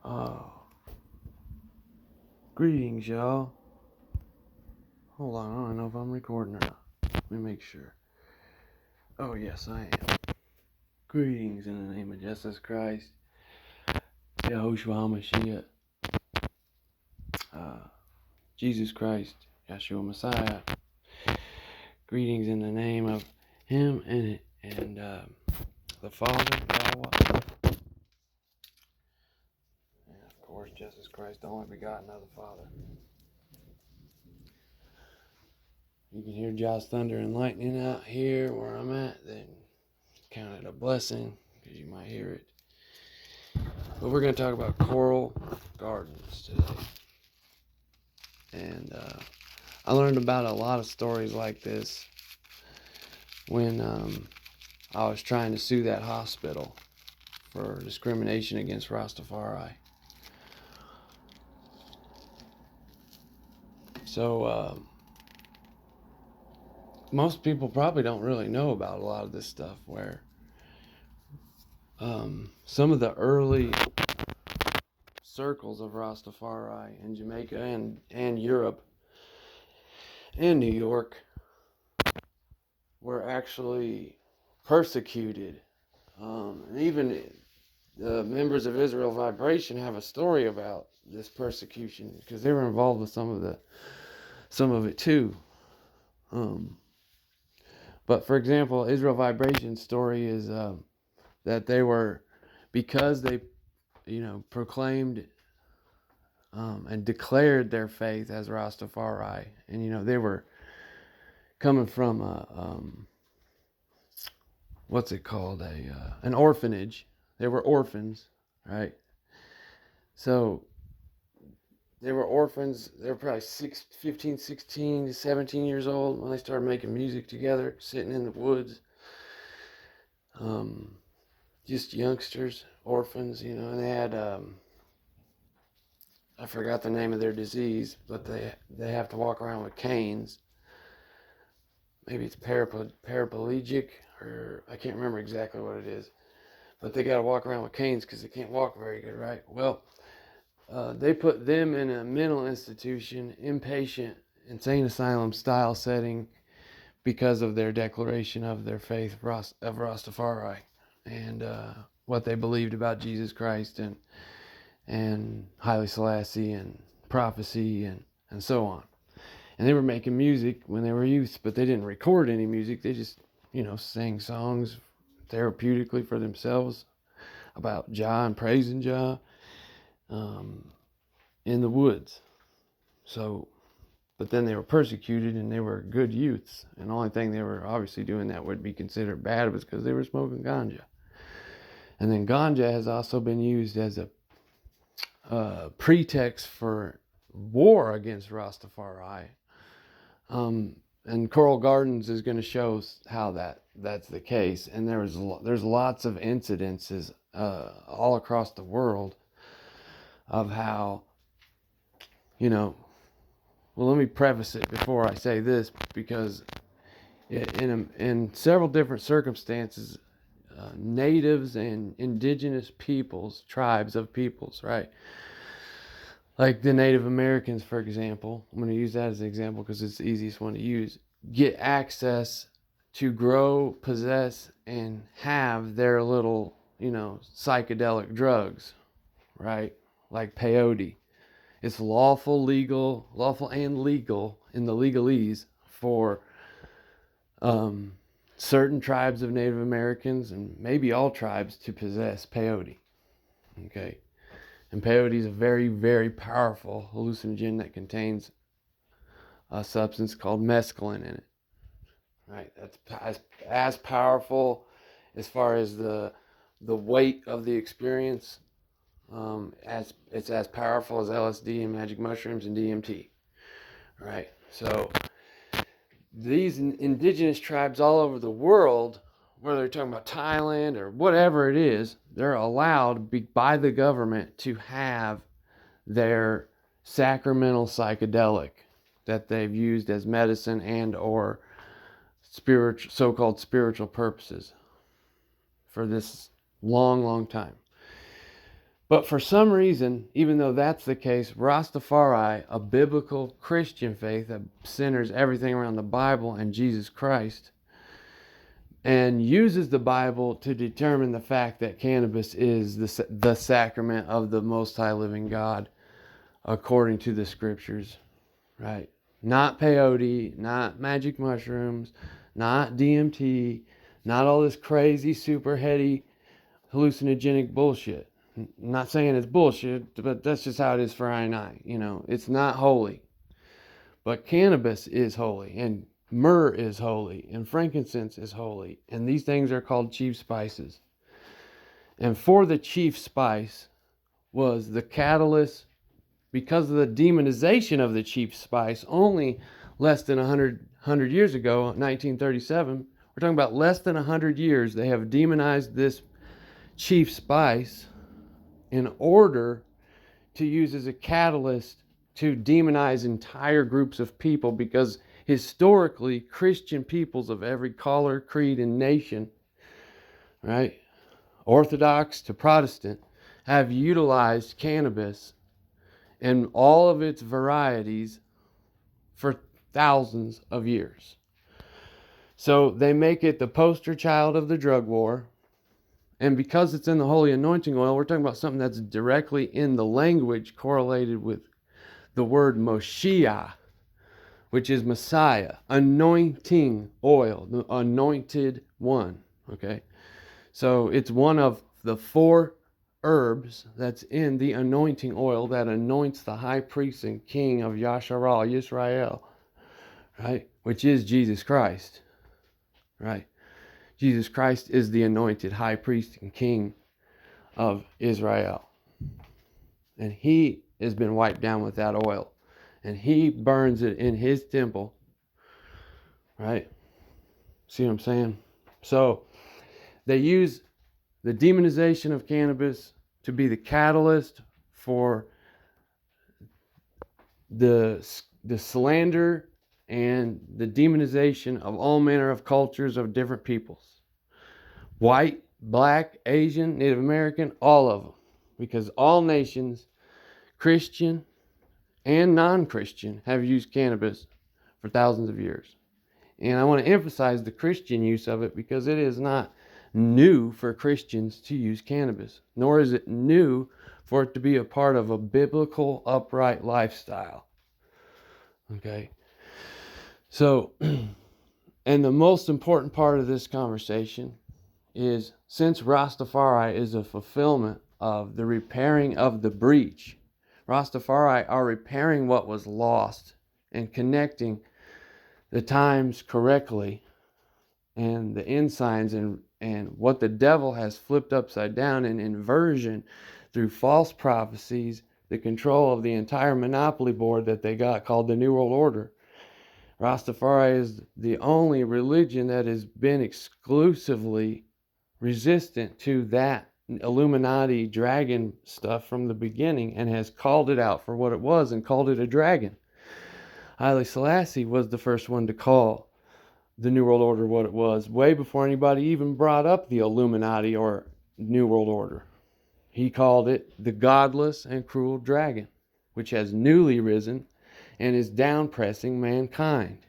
Oh, greetings, y'all. Hold on, I don't know if I'm recording or not. Let me make sure. Oh, yes, I am. Greetings in the name of Jesus Christ, Yahushua HaMashiach, Jesus Christ, Yeshua Messiah. Greetings in the name of Him and the Father, Yahweh, and of course, Jesus Christ, the only begotten of the Father. You can hear Josh thunder and lightning out here where I'm at, then count it a blessing because you might hear it. But we're going to talk about coral gardens today. And I learned about a lot of stories like this when I was trying to sue that hospital for discrimination against Rastafari. So most people probably don't really know about a lot of this stuff, where some of the early circles of Rastafari in Jamaica and Europe and New York were actually persecuted. And even the members of Israel Vibration have a story about this persecution because they were involved with some of it too. But for example, Israel Vibration's story is that they were, because they, proclaimed and declared their faith as Rastafari, and they were coming from what's it called, an orphanage. They were orphans, right? So they were orphans. They were probably 15, 16 to 17 years old when they started making music together, sitting in the woods. Just youngsters, orphans, and they had, I forgot the name of their disease, but they have to walk around with canes. Maybe it's paraplegic, or I can't remember exactly what it is. But they got to walk around with canes because they can't walk very good, right? Well, they put them in a mental institution, inpatient, insane asylum style setting because of their declaration of their faith of Rastafari and what they believed about Jesus Christ and Haile Selassie and prophecy and so on. And they were making music when they were youth, but they didn't record any music. They just, sang songs therapeutically for themselves about Jah and praising Jah in the woods. So, but then they were persecuted and they were good youths. And the only thing they were obviously doing that would be considered bad was because they were smoking ganja. And then ganja has also been used as a pretext for war against Rastafari. And Coral Gardens is going to show how that's the case. And there's lots of incidences all across the world of how, well, let me preface it before I say this, because in several different circumstances, natives and indigenous peoples, tribes of peoples, right? Like the Native Americans, for example, I'm going to use that as an example because it's the easiest one to use, get access to grow, possess, and have their little, psychedelic drugs, right? Like peyote. It's lawful and legal in the legalese for certain tribes of Native Americans and maybe all tribes to possess peyote. Okay. And peyote is a very, very powerful hallucinogen that contains a substance called mescaline in it. Right? That's as powerful as far as the weight of the experience. As it's as powerful as LSD and magic mushrooms and DMT. Right? So these indigenous tribes all over the world, whether they're talking about Thailand or whatever it is, they're allowed by the government to have their sacramental psychedelic that they've used as medicine and or so-called spiritual purposes for this long, long time. But for some reason, even though that's the case, Rastafari, a biblical Christian faith that centers everything around the Bible and Jesus Christ, and uses the Bible to determine the fact that cannabis is the sacrament of the Most High Living God, according to the scriptures, right? Not peyote, not magic mushrooms, not DMT, not all this crazy, super heady, hallucinogenic bullshit. I'm not saying it's bullshit, but that's just how it is for I and I. You know, it's not holy. But cannabis is holy, and myrrh is holy, and frankincense is holy. And these things are called chief spices. And for the chief spice was the catalyst, because of the demonization of the chief spice only less than 100 years ago, 1937. We're talking about less than 100 years. They have demonized this chief spice in order to use as a catalyst to demonize entire groups of people, because historically Christian peoples of every color, creed, and nation, right, Orthodox to Protestant, have utilized cannabis in all of its varieties for thousands of years. So they make it the poster child of the drug war. And because it's in the holy anointing oil, we're talking about something that's directly in the language correlated with the word Moshiach, which is Messiah, anointing oil, the anointed one, okay? So it's one of the 4 herbs that's in the anointing oil that anoints the high priest and king of Yasharal, Yisrael, right? Which is Jesus Christ, right? Jesus Christ is the anointed high priest and king of Israel. And he has been wiped down with that oil. And he burns it in his temple. Right? See what I'm saying? So they use the demonization of cannabis to be the catalyst for the slander and the demonization of all manner of cultures of different peoples. White, black, Asian, Native American, all of them. Because all nations, Christian and non-Christian, have used cannabis for thousands of years. And I want to emphasize the Christian use of it, because it is not new for Christians to use cannabis, nor is it new for it to be a part of a biblical, upright lifestyle. Okay? So, and the most important part of this conversation is, since Rastafari is a fulfillment of the repairing of the breach, Rastafari are repairing what was lost and connecting the times correctly, and the ensigns and what the devil has flipped upside down in inversion through false prophecies, the control of the entire monopoly board that they got called the New World Order. Rastafari is the only religion that has been exclusively resistant to that Illuminati dragon stuff from the beginning, and has called it out for what it was and called it a dragon. Haile Selassie was the first one to call the New World Order what it was, way before anybody even brought up the Illuminati or New World Order. He called it the godless and cruel dragon, which has newly risen and is downpressing mankind.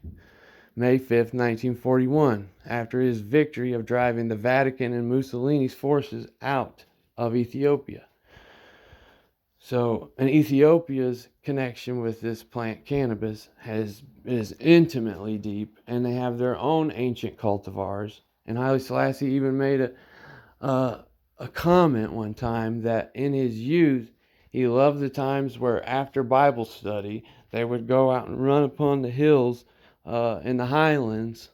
May 5th, 1941, after his victory of driving the Vatican and Mussolini's forces out of Ethiopia. So, and Ethiopia's connection with this plant cannabis is intimately deep, and they have their own ancient cultivars. And Haile Selassie even made a comment one time that in his youth, he loved the times where after Bible study, they would go out and run upon the hills in the highlands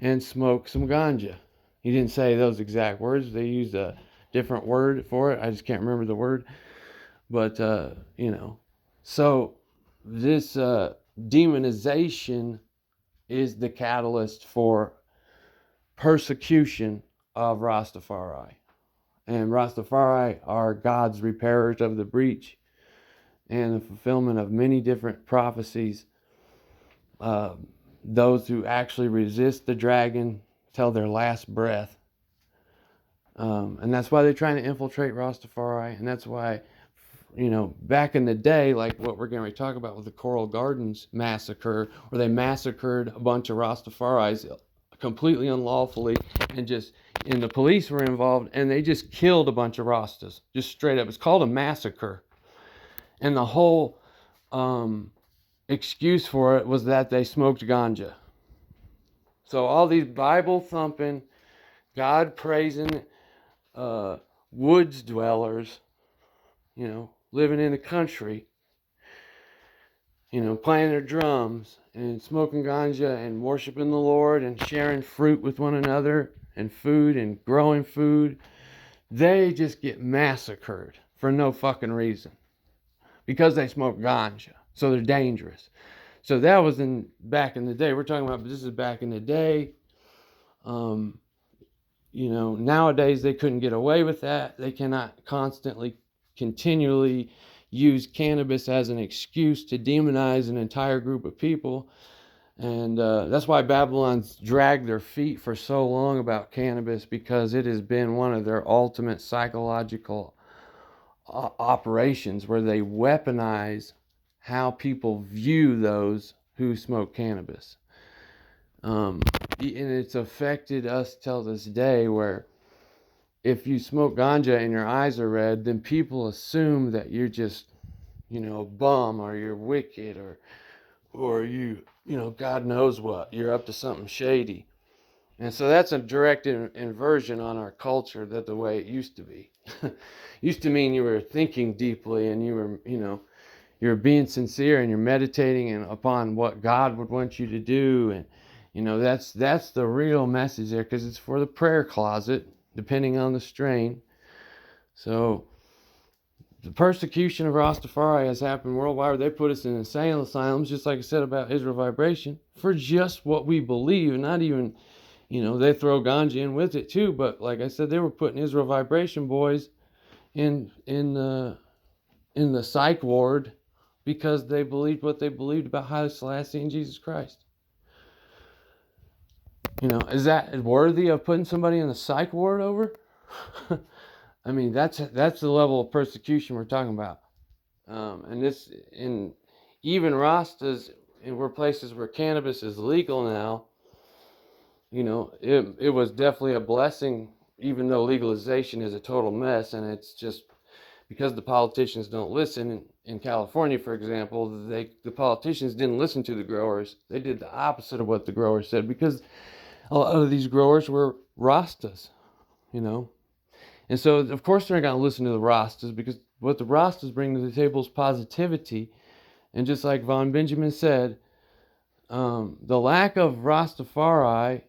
and smoke some ganja. He didn't say those exact words. They used a different word for it. I just can't remember the word. But, so this demonization is the catalyst for persecution of Rastafari. And Rastafari are God's repairers of the breach and the fulfillment of many different prophecies. Those who actually resist the dragon till their last breath And that's why they're trying to infiltrate Rastafari. And that's why, back in the day, like what we're going to talk about with the Coral Gardens massacre, where they massacred a bunch of Rastafaris completely unlawfully, and the police were involved, and they just killed a bunch of Rastas, just straight up. It's called a massacre. And the whole excuse for it was that they smoked ganja. So all these Bible thumping, God praising woods dwellers, living in the country, playing their drums and smoking ganja and worshiping the Lord and sharing fruit with one another and food and growing food, they just get massacred for no fucking reason because they smoke ganja. So they're dangerous. So that was back in the day. We're talking about, but this is back in the day. Nowadays they couldn't get away with that. They cannot continually use cannabis as an excuse to demonize an entire group of people. And that's why Babylon's dragged their feet for so long about cannabis, because it has been one of their ultimate psychological operations where they weaponize how people view those who smoke cannabis. And it's affected us till this day, where if you smoke ganja and your eyes are red, then people assume that you're just, a bum, or you're wicked, or you God knows what. You're up to something shady. And so that's a direct inversion on our culture, that the way it used to be. Used to mean you were thinking deeply, and you were, you're being sincere, and you're meditating upon what God would want you to do. And, that's the real message there, because it's for the prayer closet, depending on the strain. So the persecution of Rastafari has happened worldwide. They put us in insane asylums, just like I said about Israel Vibration, for just what we believe. And not even, they throw ganja in with it too. But like I said, they were putting Israel Vibration boys in the psych ward because they believed what they believed about Haile Selassie and Jesus Christ. Is that worthy of putting somebody in the psych ward over? I mean, that's the level of persecution we're talking about. And even Rastas, in places where cannabis is legal now, it was definitely a blessing, even though legalization is a total mess. And it's just because the politicians don't listen. In California, for example, the politicians didn't listen to the growers. They did the opposite of what the growers said, because a lot of these growers were Rastas, And so, of course, they're not going to listen to the Rastas, because what the Rastas bring to the table is positivity. And just like Von Benjamin said, the lack of Rastafari,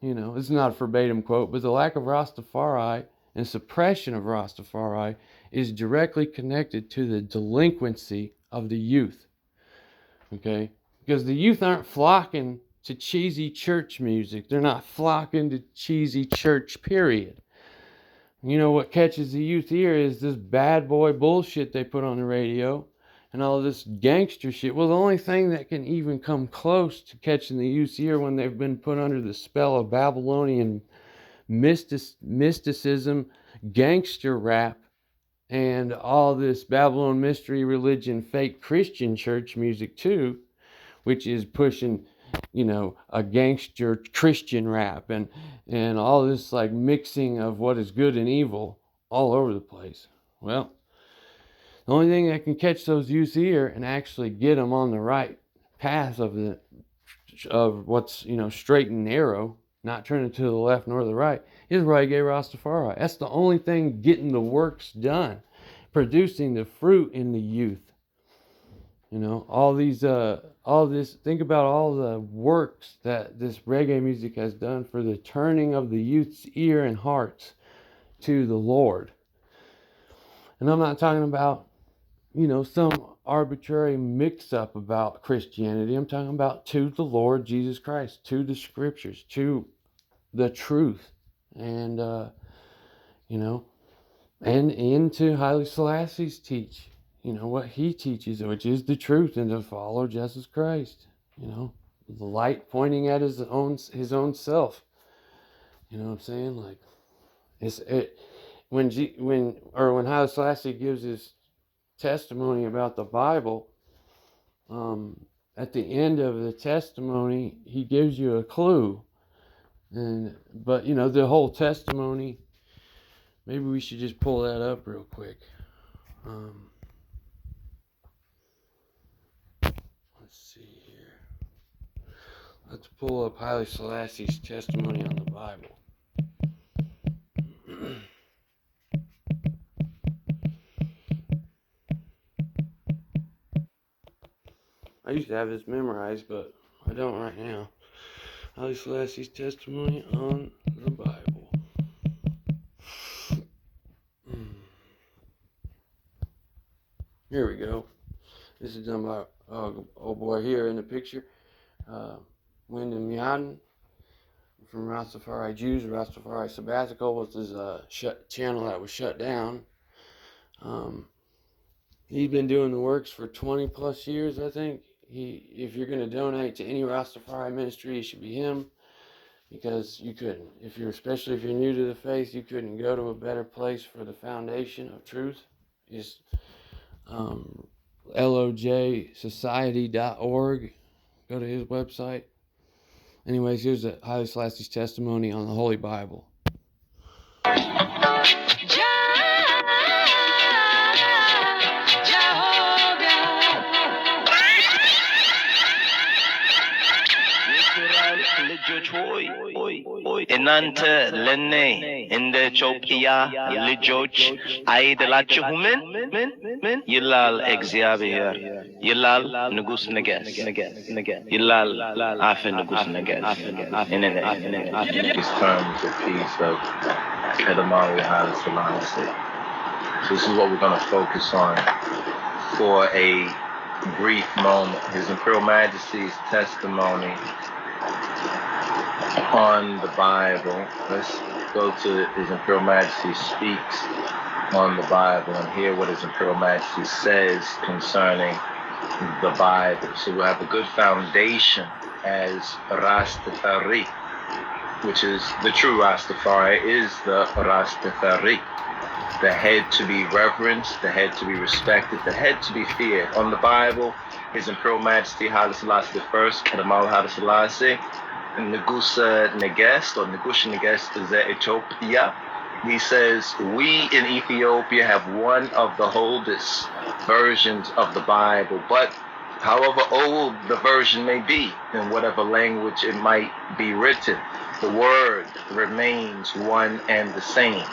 it's not a verbatim quote, but the lack of Rastafari and suppression of Rastafari is directly connected to the delinquency of the youth. Okay? Because the youth aren't flocking to cheesy church music. They're not flocking to cheesy church, period. What catches the youth ear is this bad boy bullshit they put on the radio and all this gangster shit. Well, the only thing that can even come close to catching the youth's ear when they've been put under the spell of Babylonian mysticism, gangster rap, and all this Babylon mystery religion, fake Christian church music too, which is pushing a gangster Christian rap and all this like mixing of what is good and evil all over the place. Well, the only thing that can catch those youth's ear and actually get them on the right path of what's straight and narrow, not turning to the left nor the right, is reggae Rastafari. That's the only thing getting the works done, producing the fruit in the youth. All this, think about all the works that this reggae music has done for the turning of the youth's ear and hearts to the Lord. And I'm not talking about, some arbitrary mix-up about Christianity. I'm talking about to the Lord Jesus Christ, to the scriptures, to the truth. And, and into Haile Selassie's teach. What he teaches, which is the truth, and to follow Jesus Christ. The light pointing at his own self. You know what I'm saying? Like, When Haile Selassie gives his testimony about the Bible, at the end of the testimony, he gives you a clue. But the whole testimony, maybe we should just pull that up real quick. Let's see here. Let's pull up Haile Selassie's testimony on the Bible. I used to have this memorized, but I don't right now. Haile Selassie's testimony on the Bible. Here we go. This is done by old boy here in the picture, Wyndham Yadin from Rastafari Jews. Rastafari Sabbatical was his channel that was shut down. He's been doing the works for 20 plus years, I think. If you're going to donate to any Rastafari ministry, it should be him, because you couldn't. Especially if you're new to the faith, you couldn't go to a better place for the foundation of truth. It's lojsociety.org. Go to his website. Anyways, here's Haile Selassie's testimony on the Holy Bible. እናንተ ለኔ እንደ ኢትዮጵያ ልጆች አይደላችሁምን? ምን ይላል እግዚአብሔር? ይላል ንጉሥ ነገሥት ይላል አፈ ንጉሥ ነገሥት። These terms of peace of Edamari Haile Selassie. So this is what we're going to focus on for a brief moment. His Imperial Majesty's testimony on the Bible. Let's go to His Imperial Majesty speaks on the Bible and hear what His Imperial Majesty says concerning the Bible. So we'll have a good foundation as Rastafari, which is the true Rastafari, is the Rastafari. The head to be reverenced, the head to be respected, the head to be feared. On the Bible, His Imperial Majesty Haile Selassie I, Edamari Haile Selassie, Negusa Negest, or Negusha Negest is Ethiopia. He says, we in Ethiopia have one of the oldest versions of the Bible, but however old the version may be, in whatever language it might be written, the word remains one and the same.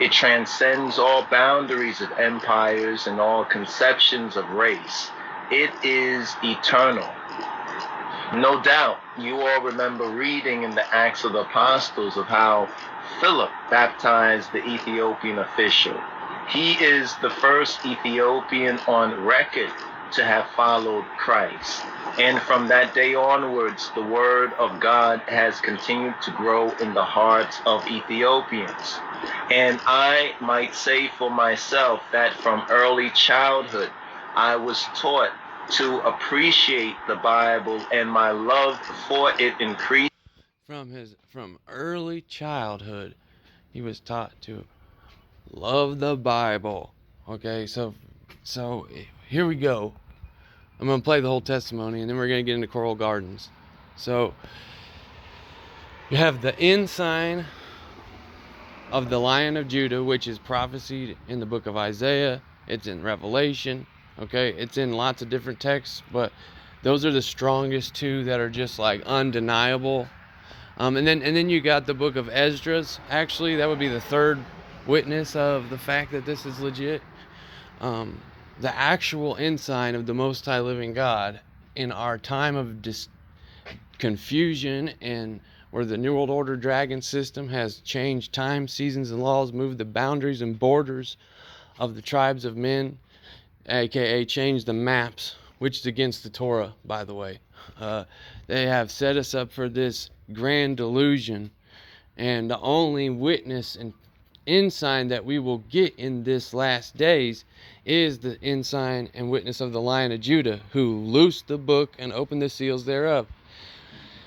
It transcends all boundaries of empires and all conceptions of race. It is eternal. No doubt, you all remember reading in the Acts of the Apostles of how Philip baptized the Ethiopian official. He is the first Ethiopian on record to have followed Christ. And from that day onwards, the word of God has continued to grow in the hearts of Ethiopians. And I might say for myself that from early childhood, I was taught to appreciate the Bible, and my love for it increased. From early childhood, he was taught to love the Bible. Okay, so here we go. I'm going to play the whole testimony, and then we're going to get into Coral Gardens. So you have the ensign of the Lion of Judah, which is prophesied in the book of Isaiah. It's in Revelation. Okay, it's in lots of different texts, but those are the strongest two that are just like undeniable. And then you got the book of Esdras. Actually, that would be the third witness of the fact that this is legit. The actual ensign of the Most High Living God in our time of confusion, and where the New World Order dragon system has changed time, seasons, and laws, moved the boundaries and borders of the tribes of men, aka changed the maps, which is against the Torah, by the way. They have set us up for this grand delusion, and the only witness and ensign that we will get in this last days is the ensign and witness of the Lion of Judah, who loosed the book and opened the seals thereof.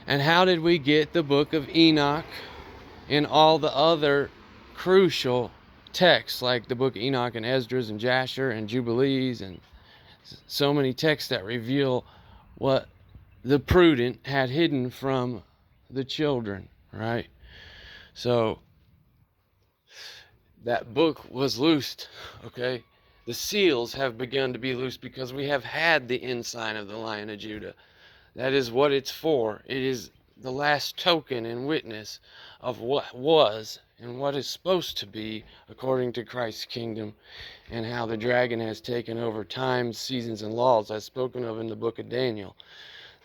And how did we get the book of Enoch and all the other crucial texts like the book of Enoch and Esdras and Jasher and Jubilees, and so many texts that reveal what the prudent had hidden from the children, right? So that book was loosed, okay? The seals have begun to be loosed because we have had the ensign of the Lion of Judah. That is what it's for. It is the last token and witness of what was and what is supposed to be according to Christ's kingdom, and how the dragon has taken over times, seasons, and laws as spoken of in the book of Daniel.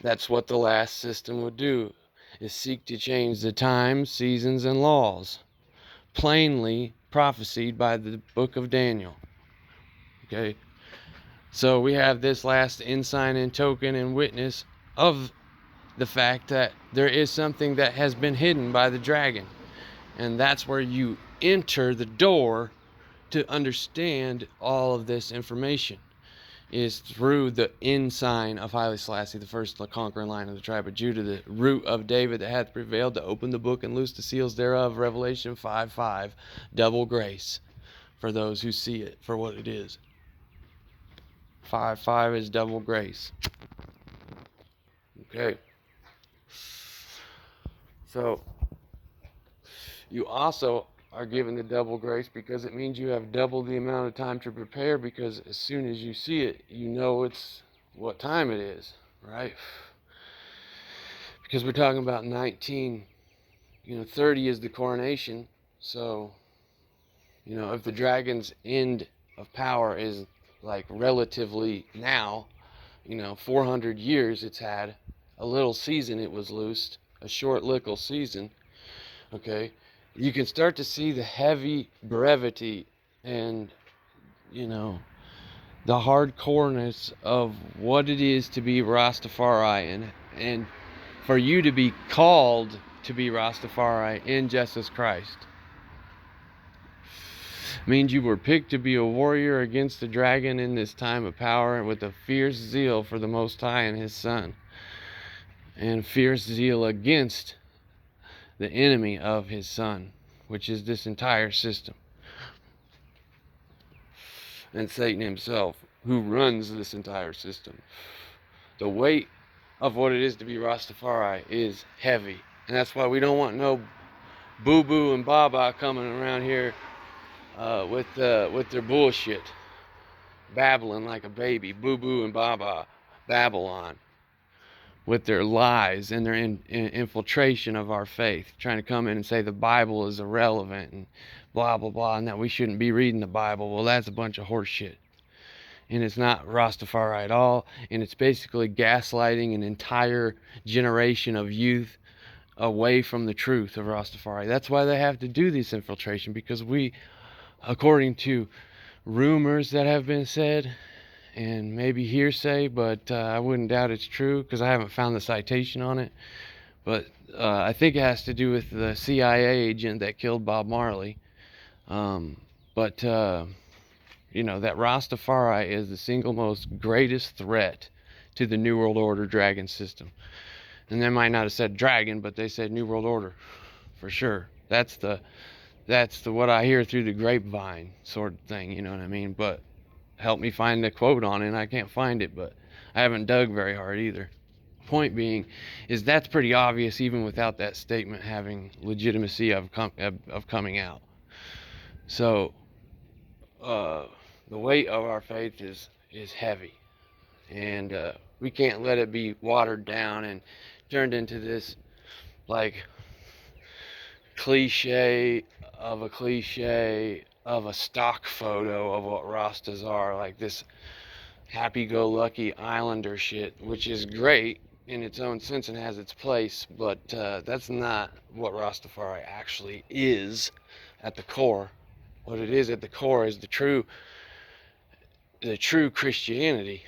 That's what the last system would do, is seek to change the times, seasons, and laws, plainly prophesied by the book of Daniel. Okay, so we have this last ensign and token and witness of the fact that there is something that has been hidden by the dragon, and that's where you enter the door to understand all of this information, is through the ensign of Haile-Selassie, the first conquering line of the tribe of Judah, the root of David that hath prevailed to open the book and loose the seals thereof. Revelation 5:5, double grace for those who see it for what it is. 5:5 is double grace. Okay. So you also are given the double grace because it means you have double the amount of time to prepare, because as soon as you see it, you know it's what time it is, right? Because we're talking about 30 is the coronation. So, if the dragon's end of power is like relatively now, 400 years it's had, a little season it was loosed, a short little season, okay? You can start to see the heavy brevity and, the hardcoreness of what it is to be Rastafari, and for you to be called to be Rastafari in Jesus Christ. Means you were picked to be a warrior against the dragon in this time of power, with a fierce zeal for the Most High and His Son, and fierce zeal against the enemy of His Son, which is this entire system, and Satan himself, who runs this entire system. The weight of what it is to be Rastafari is heavy, and that's why we don't want no boo-boo and baba coming around here with their bullshit, babbling like a baby, boo-boo and baba, Babylon, with their lies and their infiltration of our faith, trying to come in and say the Bible is irrelevant and blah blah blah, and that we shouldn't be reading the Bible. Well, that's a bunch of horse shit, and it's not Rastafari at all, and it's basically gaslighting an entire generation of youth away from the truth of Rastafari. That's why they have to do this infiltration, because we, according to rumors that have been said, and maybe hearsay, but I wouldn't doubt it's true because I haven't found the citation on it, but I think it has to do with the CIA agent that killed Bob Marley. That Rastafari is the single most greatest threat to the New World Order dragon system. And they might not have said dragon, but they said New World Order for sure. That's the what I hear through the grapevine sort of thing, you know what I mean? But help me find the quote on it. I can't find it, but I haven't dug very hard either. Point being is that's pretty obvious even without that statement having legitimacy of coming out. So the weight of our faith is heavy, and we can't let it be watered down and turned into this like cliche of a stock photo of what Rastas are, like this happy-go-lucky islander shit, which is great in its own sense and has its place, but that's not what Rastafari actually is at the core. What it is at the core is the true Christianity,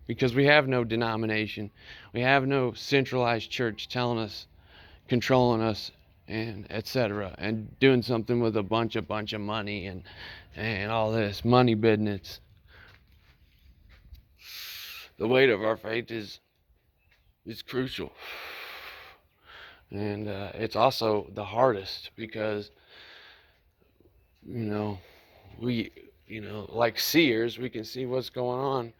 because we have no denomination, we have no centralized church telling us, controlling us, and etc., and doing something with a bunch of money and all this money business. The weight of our faith is crucial, and it's also the hardest, because you know, we, like seers, we can see what's going on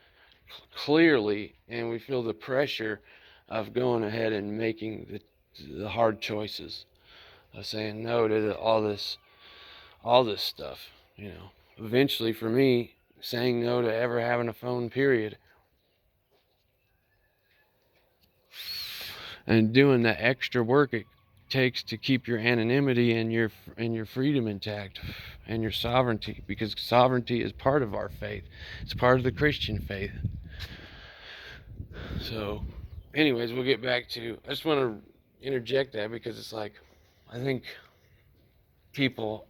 clearly, and we feel the pressure of going ahead and making the hard choices, of saying no to all this stuff. Eventually, for me, saying no to ever having a phone, period, and doing the extra work it takes to keep your anonymity and your freedom intact and your sovereignty, because sovereignty is part of our faith. It's part of the Christian faith. So, anyways, we'll get back to. I just want to interject that because it's like, I think people.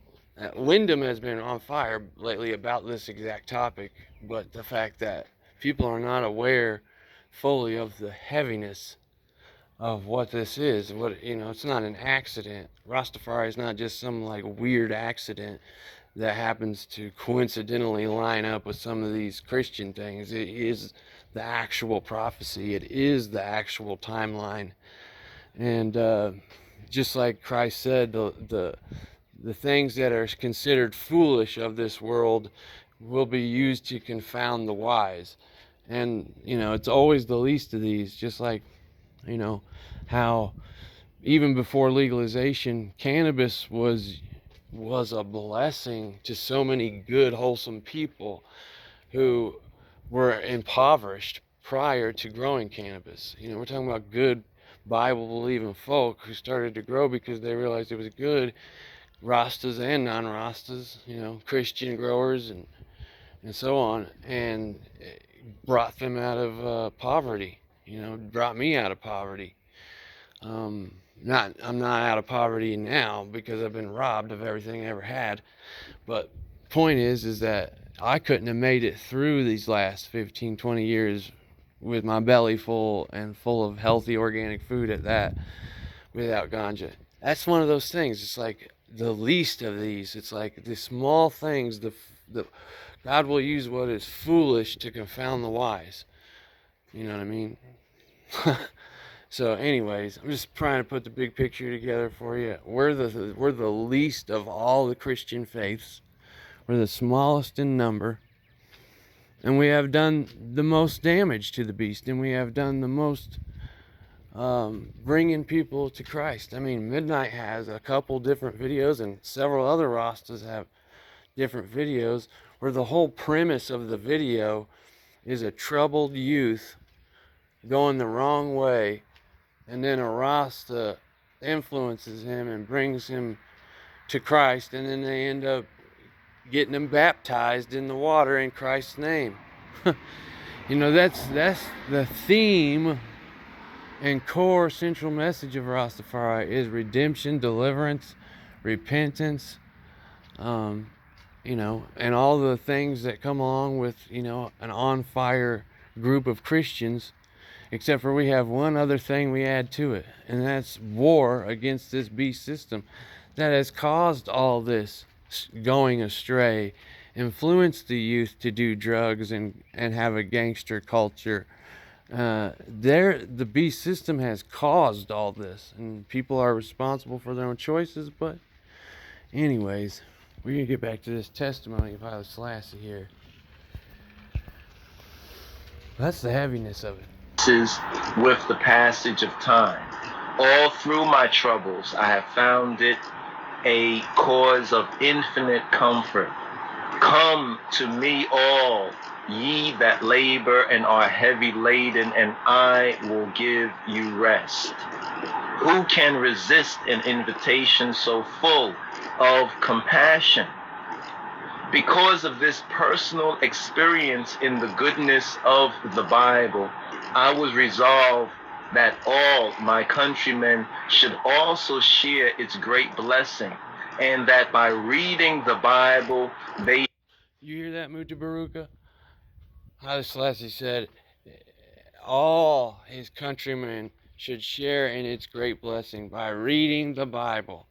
Wyndham has been on fire lately about this exact topic, but the fact that people are not aware fully of the heaviness of what this is. It's not an accident. Rastafari is not just some like weird accident that happens to coincidentally line up with some of these Christian things. It is the actual prophecy. It is the actual timeline. And just like Christ said, the things that are considered foolish of this world will be used to confound the wise. And it's always the least of these. Just like how even before legalization, cannabis was a blessing to so many good, wholesome people who were impoverished prior to growing cannabis. We're talking about good Bible-believing folk who started to grow because they realized it was good. Rastas and non-Rastas, Christian growers and so on, and it brought them out of poverty. Brought me out of poverty. I'm not out of poverty now because I've been robbed of everything I ever had. But point is that I couldn't have made it through these last 15, 20 years with my belly full and full of healthy organic food at that without ganja. That's one of those things. It's like the least of these. It's like the small things. The God will use what is foolish to confound the wise. You know what I mean? So, anyways, I'm just trying to put the big picture together for you. We're the least of all the Christian faiths. We're the smallest in number, and we have done the most damage to the beast, and we have done the most bringing people to Christ. I mean, Midnight has a couple different videos, and several other Rastas have different videos, where the whole premise of the video is a troubled youth going the wrong way, and then a Rasta influences him and brings him to Christ, and then they end up getting him baptized in the water in Christ's name. That's the theme and core central message of Rastafari is redemption, deliverance, repentance, and all the things that come along with, an on fire group of Christians. Except for we have one other thing we add to it, and that's war against this beast system that has caused all this going astray, influenced the youth to do drugs and have a gangster culture. The beast system has caused all this, and people are responsible for their own choices. But anyways, we're going to get back to this testimony of Haile-Selassie here. That's the heaviness of it. With the passage of time, all through my troubles, I have found it a cause of infinite comfort. Come to me all, ye that labor and are heavy laden, and I will give you rest. Who can resist an invitation so full of compassion? Because of this personal experience in the goodness of the Bible, I was resolved that all my countrymen should also share its great blessing, and that by reading the Bible, they... You hear that, Mutabaruka? Haile-Selassie said all his countrymen should share in its great blessing by reading the Bible.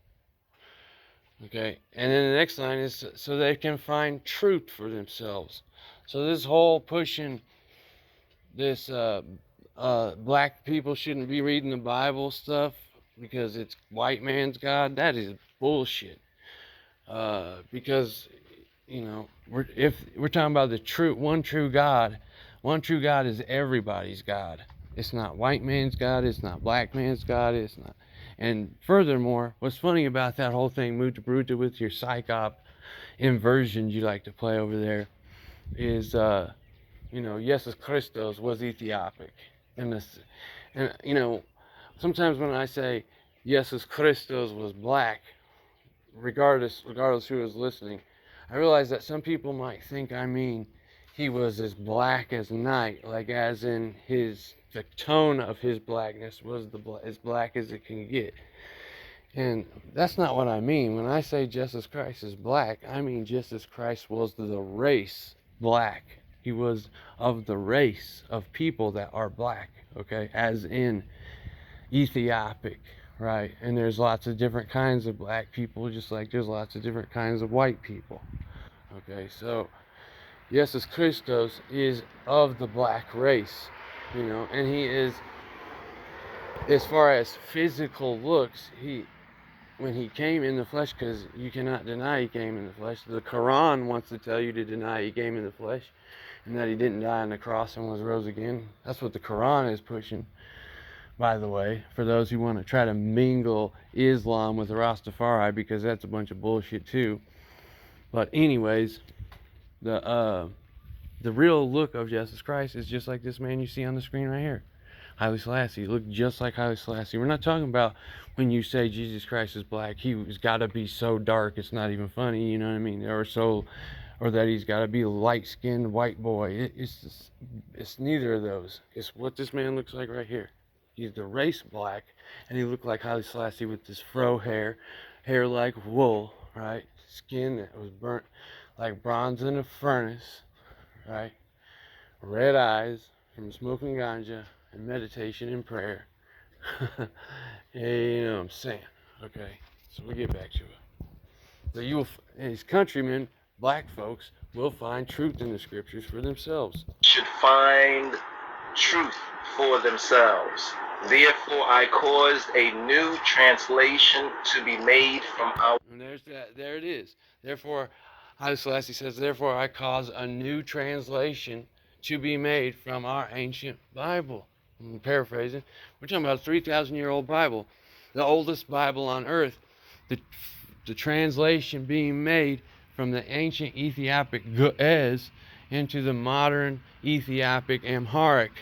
Okay, and then the next line is so they can find truth for themselves. So this whole pushing this black people shouldn't be reading the Bible stuff because it's white man's God, that is bullshit. Because, you know, if we're talking about the one true God is everybody's God. It's not white man's God. It's not black man's God. It's not. And furthermore, what's funny about that whole thing, Muta Bruta, with your psyop inversions you like to play over there, is, you know, Jesus Christos was Ethiopic. And you know, sometimes when I say Jesus Christos was black, regardless who is listening, I realize that some people might think I mean he was as black as night, like as in the tone of his blackness was as black as it can get. And that's not what I mean. When I say Jesus Christ is black, I mean Jesus Christ was the race black. He was of the race of people that are black, okay, as in Ethiopic, right? And there's lots of different kinds of black people, just like there's lots of different kinds of white people, okay? So Jesus Christos is of the black race, you know, and he is, as far as physical looks, when he came in the flesh, because you cannot deny he came in the flesh. The Quran wants to tell you to deny he came in the flesh and that he didn't die on the cross and was rose again. That's what the Quran is pushing, by the way, for those who want to try to mingle Islam with Rastafari, because that's a bunch of bullshit too. But anyways, the real look of Jesus Christ is just like this man you see on the screen right here. Haile Selassie, look just like Haile Selassie. We're not talking about when you say Jesus Christ is black, he's got to be so dark it's not even funny, you know what I mean? Or that he's got to be a light-skinned white boy. It's neither of those. It's what this man looks like right here. He's the race black, and he looked like Haile Selassie with this fro hair like wool, right? Skin that was burnt like bronze in a furnace, right? Red eyes from smoking ganja and meditation and prayer. Yeah, you know what I'm saying. Okay, so we get back to it. So his countrymen, black folks, will find truth in the scriptures for themselves. Should find truth for themselves. Therefore, I caused a new translation to be made from our... And there it is. Therefore, Haile Selassie says, therefore I cause a new translation to be made from our ancient Bible. I'm paraphrasing. We're talking about a 3,000-year-old Bible, the oldest Bible on earth. The translation being made from the ancient Ethiopic Ge'ez into the modern Ethiopic Amharic,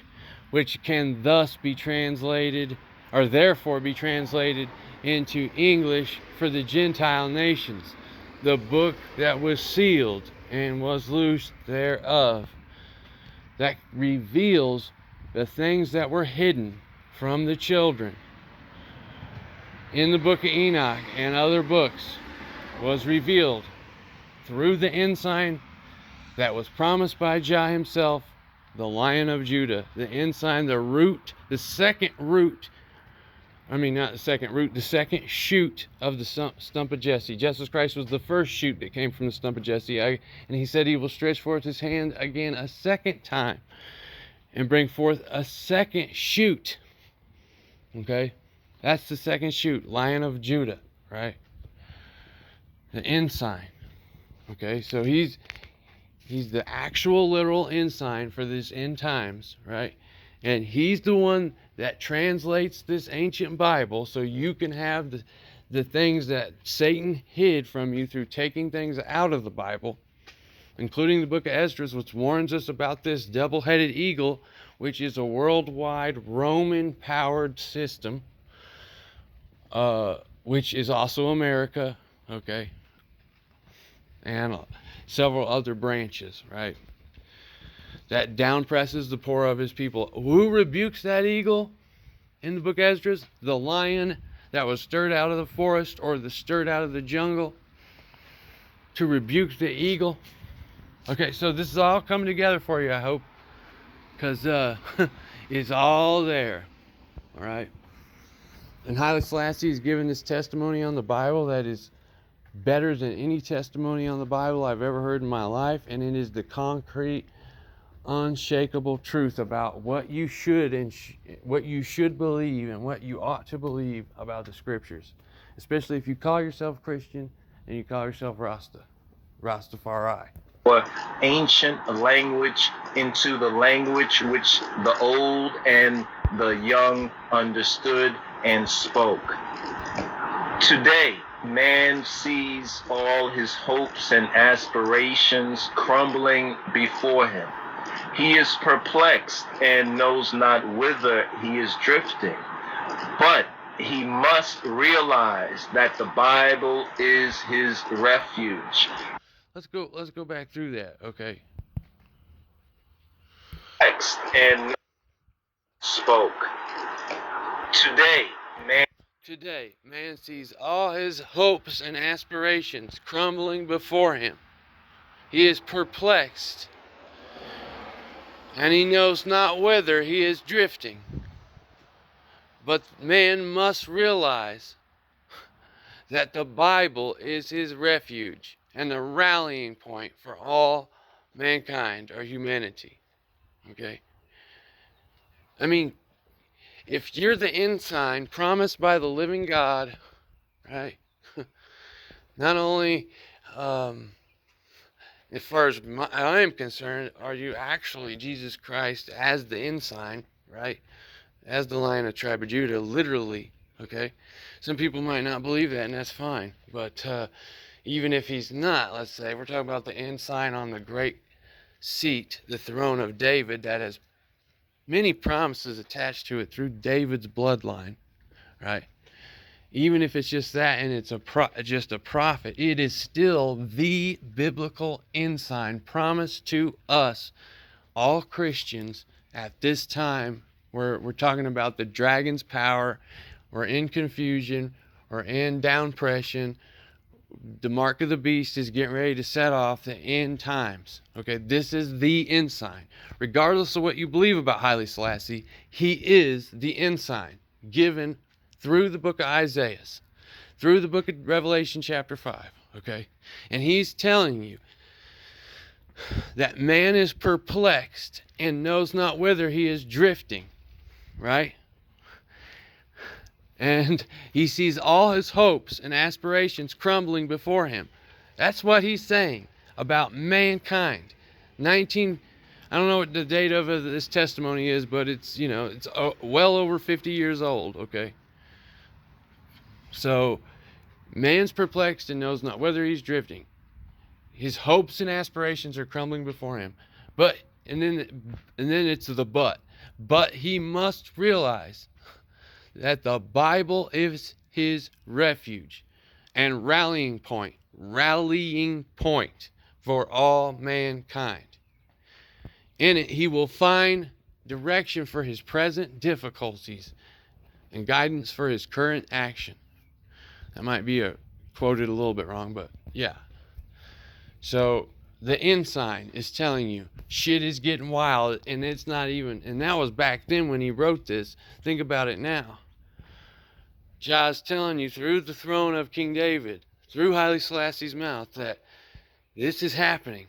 which can thus be translated, or therefore be translated into English for the Gentile nations. The book that was sealed and was loosed thereof, that reveals the things that were hidden from the children in the book of Enoch and other books, was revealed through the ensign that was promised by Jah himself, the Lion of Judah. The ensign, the second shoot of the stump of Jesse. Jesus Christ was the first shoot that came from the stump of Jesse. And he said he will stretch forth his hand again a second time and bring forth a second shoot. Okay? That's the second shoot, Lion of Judah, right? The ensign. Okay? So he's the actual literal ensign for this end times, right? And he's the one that translates this ancient Bible so you can have the things that Satan hid from you through taking things out of the Bible, including the book of Esdras, which warns us about this double-headed eagle, which is a worldwide Roman-powered system, which is also America, okay? And several other branches, right? That downpresses the poor of his people. Who rebukes that eagle in the book of Esdras? The lion that was stirred out of the forest or stirred out of the jungle to rebuke the eagle. Okay, so this is all coming together for you, I hope, because it's all there, all right? And Haile Selassie is giving this testimony on the Bible that is better than any testimony on the Bible I've ever heard in my life, and it is the concrete, unshakable truth about what you should what you should believe and what you ought to believe about the scriptures, especially if you call yourself Christian and you call yourself Rasta, Rastafari. Or ancient language into the language which the old and the young understood and spoke. Today, man sees all his hopes and aspirations crumbling before him. He is perplexed and knows not whither he is drifting. But he must realize that the Bible is his refuge. Let's go back through that, okay? Text and spoke. Today, man sees all his hopes and aspirations crumbling before him. He is perplexed, and he knows not whither he is drifting. But man must realize that the Bible is his refuge and the rallying point for all mankind or humanity. Okay? I mean, if you're the ensign promised by the living God, right? Not only, as far as I am concerned, are you actually Jesus Christ as the ensign, right? As the Lion of the tribe of Judah, literally, okay? Some people might not believe that, and that's fine. But even if he's not, let's say, we're talking about the ensign on the great seat, the throne of David, that has many promises attached to it through David's bloodline, right? Even if it's just that and it's just a prophet, it is still the biblical ensign promised to us, all Christians, at this time. We're talking about the dragon's power. We're in confusion. We're in downpression. The mark of the beast is getting ready to set off the end times. Okay, this is the ensign. Regardless of what you believe about Haile Selassie, he is the ensign given through the book of Isaiah, through the book of Revelation chapter 5. Okay, and he's telling you that man is perplexed and knows not whither he is drifting, right? And he sees all his hopes and aspirations crumbling before him. That's what he's saying about mankind. I don't know what the date of this testimony is, but it's, it's well over 50 years old, okay? So, man's perplexed and knows not whither he's drifting. His hopes and aspirations are crumbling before him. And then it's the but. But he must realize that the Bible is his refuge and rallying point for all mankind. In it, he will find direction for his present difficulties and guidance for his current action. That might be quoted a little bit wrong, but yeah. So the ensign is telling you shit is getting wild, and it's not even, and that was back then when he wrote this. Think about it now. Jah's telling you through the throne of King David, through Haile Selassie's mouth, that this is happening.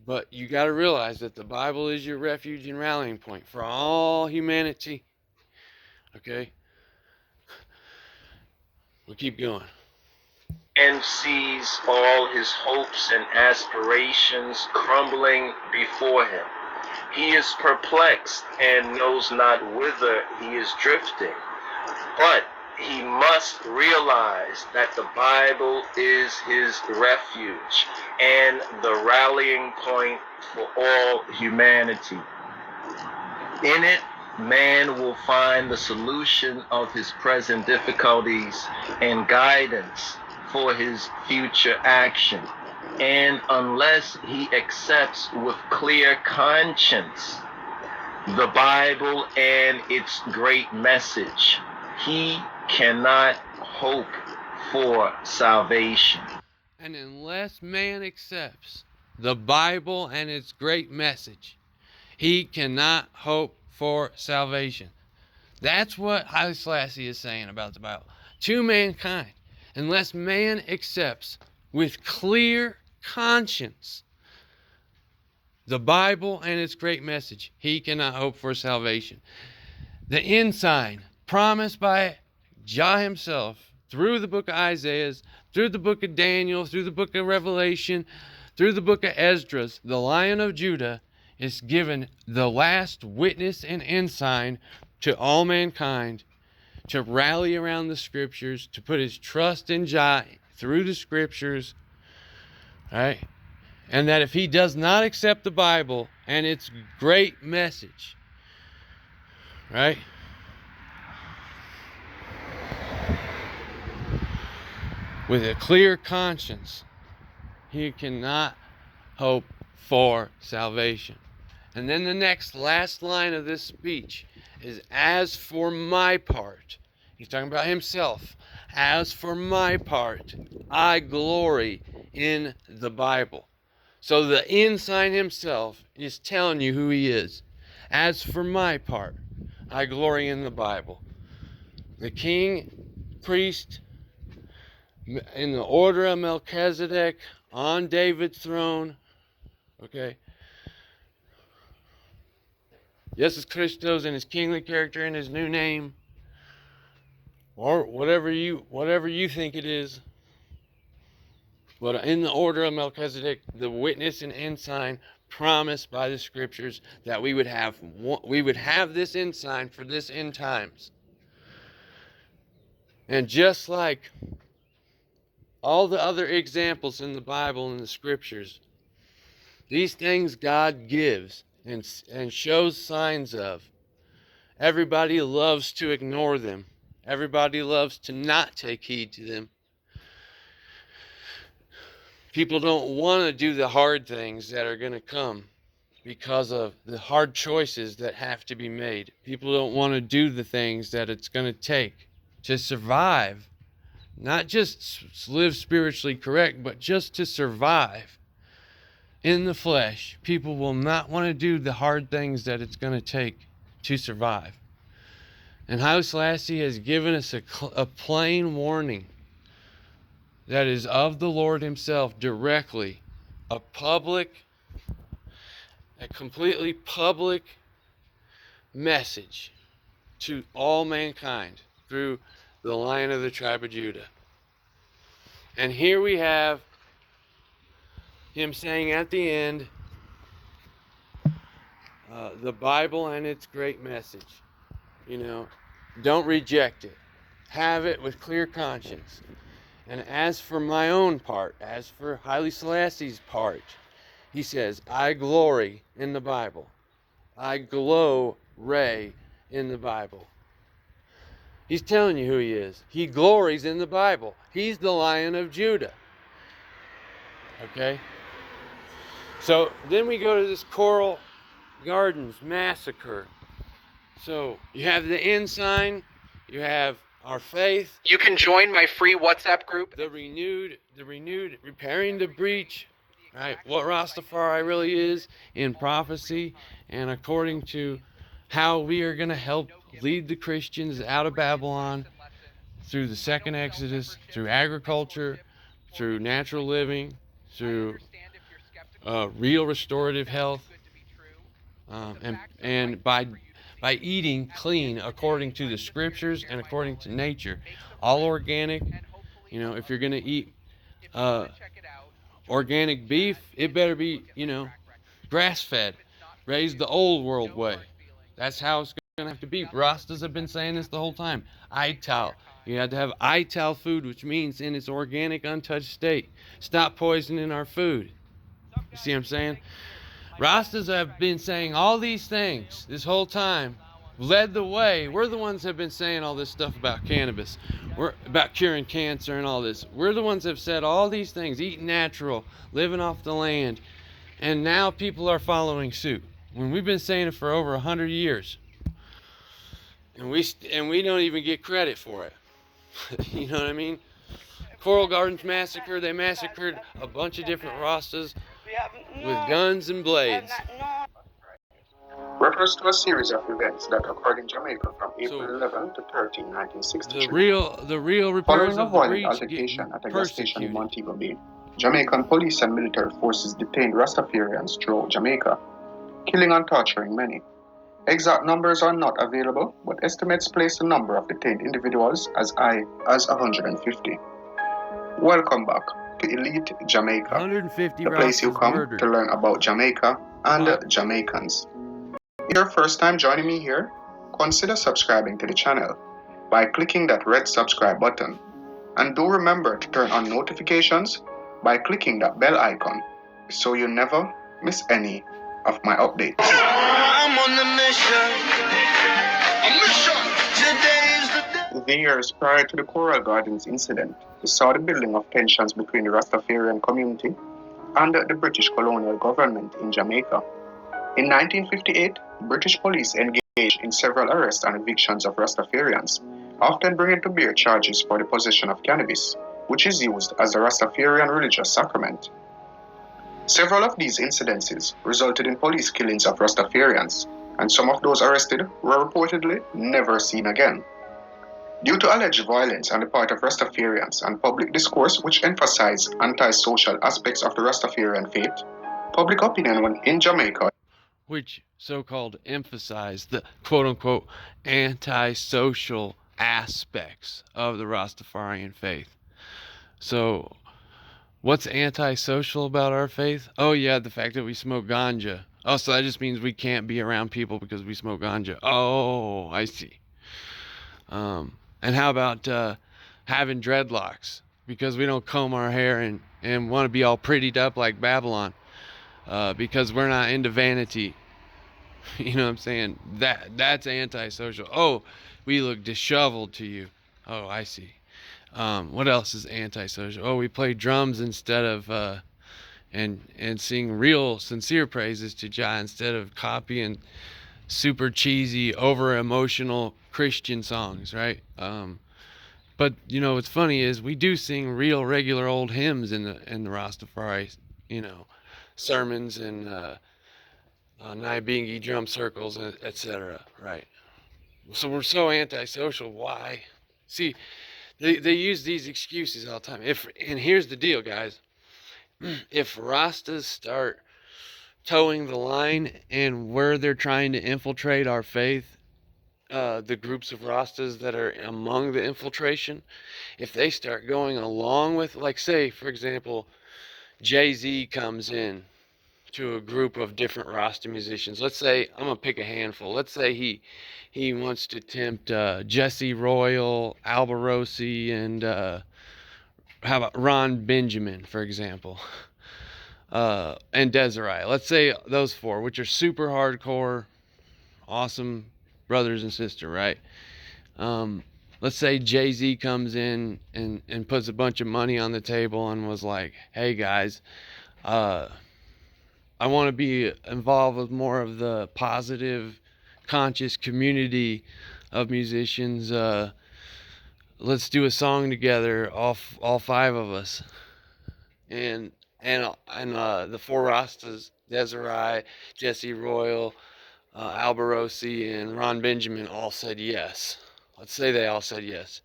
But you got to realize that the Bible is your refuge and rallying point for all humanity. Okay? We'll keep going. And sees all his hopes and aspirations crumbling before him. He is perplexed and knows not whither he is drifting. But he must realize that the Bible is his refuge and the rallying point for all humanity. In it, man will find the solution of his present difficulties and guidance for his future action. And unless he accepts with clear conscience the Bible and its great message, he cannot hope for salvation. And unless man accepts the Bible and its great message, he cannot hope for salvation. That's what Haile Selassie is saying about the Bible to mankind. Unless man accepts with clear conscience the Bible and its great message, he cannot hope for salvation. The ensign promised by Jah himself through the book of Isaiah, through the book of Daniel, through the book of Revelation, through the book of Esdras, the Lion of Judah is given the last witness and ensign to all mankind to rally around the scriptures, to put his trust in Jah through the scriptures, right? And that if he does not accept the Bible and its great message, right? With a clear conscience, he cannot hope for salvation. And then the last line of this speech is, as for my part, he's talking about himself. As for my part, I glory in the Bible. So the ensign himself is telling you who he is. As for my part, I glory in the Bible. The king, priest, in the order of Melchizedek, on David's throne, okay? Jesus Christos in his kingly character and his new name, or whatever you think it is. But in the order of Melchizedek, the witness and ensign promised by the scriptures that we would have this ensign for this end times. And just like all the other examples in the Bible and the scriptures, these things God gives and shows signs of. Everybody loves to ignore them. Everybody loves to not take heed to them. People don't want to do the hard things that are going to come because of the hard choices that have to be made. People don't want to do the things that it's going to take to survive. Not just live spiritually correct, but just to survive in the flesh. People will not want to do the hard things that it's going to take to survive. And Haile Selassie has given us a plain warning that is of the Lord himself directly, a completely public message to all mankind through the Lion of the tribe of Judah. And here we have him saying at the end, the Bible and its great message. You know, don't reject it. Have it with clear conscience. And as for my own part, as for Haile Selassie's part, he says, I glory in the Bible. I glory in the Bible. He's telling you who he is. He glories in the Bible. He's the Lion of Judah. Okay? So then we go to this Coral Gardens massacre. So you have the ensign, you have our faith. You can join my free WhatsApp group. The renewed, repairing the breach, right? What Rastafari really is in prophecy, and according to how we are going to help lead the Christians out of Babylon through the second Exodus, through agriculture, through natural living, through real restorative health, and by eating clean according to the scriptures and according to nature. All organic. You know, if you're going to eat organic beef, it better be, grass-fed, raised the old world way. That's how it's going to have to be. Rastas have been saying this the whole time. ITAL. You have to have ITAL food, which means in its organic, untouched state. Stop poisoning our food. You see what I'm saying? Rastas have been saying all these things this whole time, led the way. We're the ones that have been saying all this stuff about cannabis. We're about curing cancer and all this. We're the ones that have said all these things, eating natural, living off the land. And now people are following suit. When we've been saying it for over 100 years. And we don't even get credit for it. You know what I mean? Coral Gardens Massacre, they massacred a bunch of different Rastas with guns and blades. Refers to a series of events that occurred in Jamaica from April 11 to 13, 1963. The real repairs Following a of the violent breach altercation at a gas station in persecuted. Montego Bay, Jamaican police and military forces detained Rastafarians throughout Jamaica, killing and torturing many. Exact numbers are not available, but estimates place the number of detained individuals as high as 150. Welcome back to Elite Jamaica, 150 the place you Rastas come murdered. to learn about Jamaica and Jamaicans. If your first time joining me here, consider subscribing to the channel by clicking that red subscribe button. And do remember to turn on notifications by clicking that bell icon so you never miss any of my updates. I'm on the mission. A mission. Today is the day. The years prior to the Coral Gardens incident, we saw the building of tensions between the Rastafarian community and the British colonial government in Jamaica. In 1958, British police engaged in several arrests and evictions of Rastafarians, often bringing to bear charges for the possession of cannabis, which is used as a Rastafarian religious sacrament. Several of these incidences resulted in police killings of Rastafarians, and some of those arrested were reportedly never seen again. Due to alleged violence on the part of Rastafarians and public discourse which emphasized anti-social aspects of the Rastafarian faith, public opinion in Jamaica, which so-called emphasize the quote-unquote anti-social aspects of the Rastafarian faith. So what's anti-social about our faith? Oh yeah, the fact that we smoke ganja. Oh, so that just means we can't be around people because we smoke ganja. Oh, I see. And how about having dreadlocks because we don't comb our hair and want to be all prettied up like Babylon? Because we're not into vanity. You know what I'm saying? That's antisocial. Oh, we look disheveled to you. Oh, I see. What else is antisocial? Oh, we play drums instead of and sing real sincere praises to Jah instead of copying super cheesy, over emotional Christian songs, right? But you know what's funny is we do sing real regular old hymns in the Rastafari, sermons and Nyabingi drum circles, etc. Right? So we're so antisocial. Why? See, they use these excuses all the time. And here's the deal, guys. If Rastas start towing the line and where they're trying to infiltrate our faith, the groups of Rastas that are among the infiltration, if they start going along with, like, say, for example, Jay-Z comes in to a group of different Rasta musicians. Let's say, I'm gonna pick a handful. Let's say he wants to tempt Jesse Royal, Albarosi, and how about Ron Benjamin, for example, and Desiree. Let's say those four, which are super hardcore, awesome brothers and sisters, right? Let's say Jay-Z comes in and puts a bunch of money on the table and was like, hey guys, I want to be involved with more of the positive, conscious community of musicians. Let's do a song together, all five of us. And the four Rastas, Desiree, Jesse Royal, Albarosi, and Ron Benjamin all said yes. Let's say they all said yes.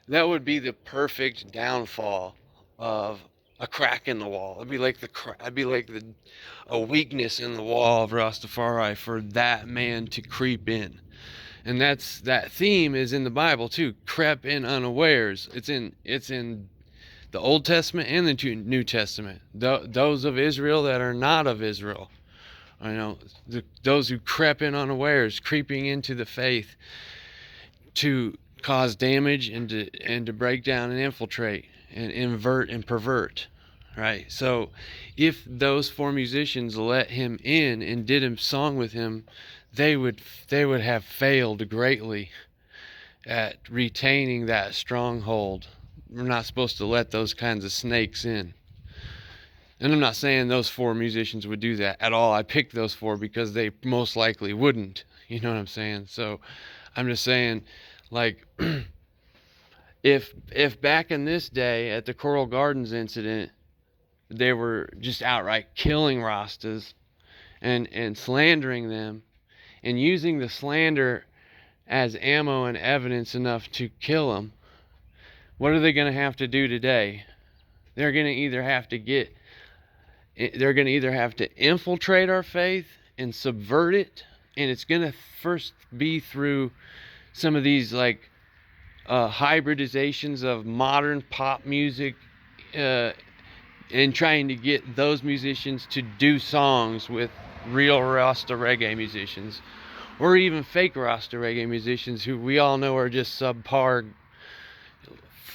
That would be the perfect downfall of a crack in the wall. It'd be like a weakness in the wall of Rastafari for that man to creep in. And that theme is in the Bible too. Crept in unawares. It's in the Old Testament and the New Testament. Those of Israel that are not of Israel. Those who crept in unawares, creeping into the faith to cause damage and to break down and infiltrate and invert and pervert, right? So if those four musicians let him in and did a song with him, they would have failed greatly at retaining that stronghold. We're not supposed to let those kinds of snakes in. And I'm not saying those four musicians would do that at all. I picked those four because they most likely wouldn't. You know what I'm saying? So I'm just saying, like, if back in this day at the Coral Gardens incident, they were just outright killing Rastas and slandering them and using the slander as ammo and evidence enough to kill them, what are they going to have to do today? They're going to either have to infiltrate our faith and subvert it and it's gonna first be through some of these like hybridizations of modern pop music, and trying to get those musicians to do songs with real Rasta reggae musicians, or even fake Rasta reggae musicians who we all know are just subpar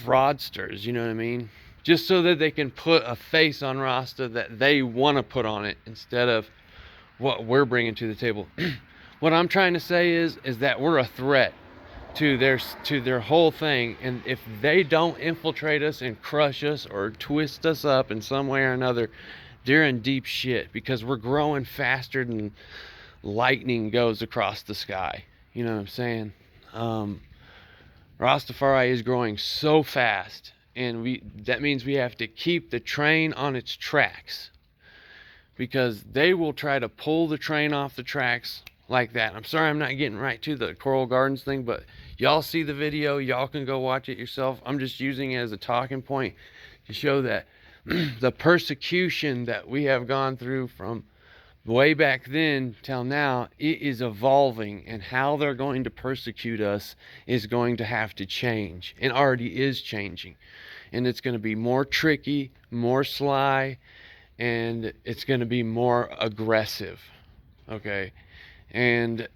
fraudsters, you know what I mean? Just so that they can put a face on Rasta that they want to put on it instead of what we're bringing to the table. What I'm trying to say is that we're a threat to their whole thing, and if they don't infiltrate us and crush us or twist us up in some way or another, they're in deep shit, because we're growing faster than lightning goes across the sky. You know what I'm saying? Rastafari is growing so fast, and that means we have to keep the train on its tracks, because they will try to pull the train off the tracks like that. I'm sorry I'm not getting right to the Coral Gardens thing, but y'all see the video, y'all can go watch it yourself. I'm just using it as a talking point to show that the persecution that we have gone through from way back then till now, it is evolving, and how they're going to persecute us is going to have to change, and already is changing. And it's going to be more tricky, more sly, and it's going to be more aggressive. Okay? And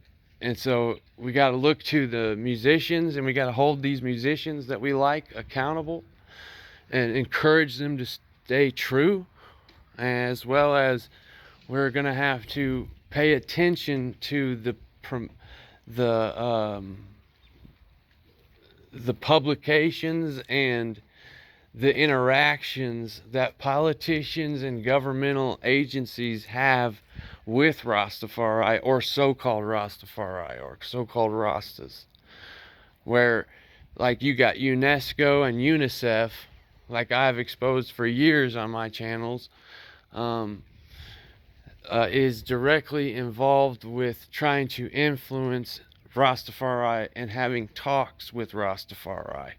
so we got to look to the musicians, and we got to hold these musicians that we like accountable and encourage them to stay true, as well as we're going to have to pay attention to the publications and the interactions that politicians and governmental agencies have with Rastafari, or so-called Rastafari, or so-called Rastas, where like you got UNESCO and UNICEF, like I've exposed for years on my channels, is directly involved with trying to influence Rastafari and having talks with Rastafari.